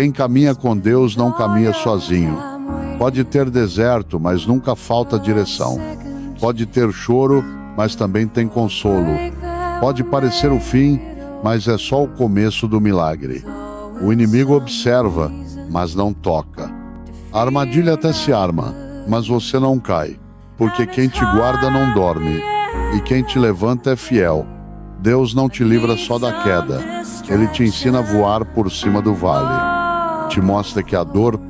Quem caminha com Deus não caminha sozinho. Pode ter deserto, mas nunca falta direção. Pode ter choro, mas também tem consolo. Pode parecer o fim, mas é só o começo do milagre. O inimigo observa, mas não toca. A armadilha até se arma, mas você não cai, porque quem te guarda não dorme, e quem te levanta é fiel. Deus não te livra só da queda, Ele te ensina a voar por cima do vale. Te mostra que a dor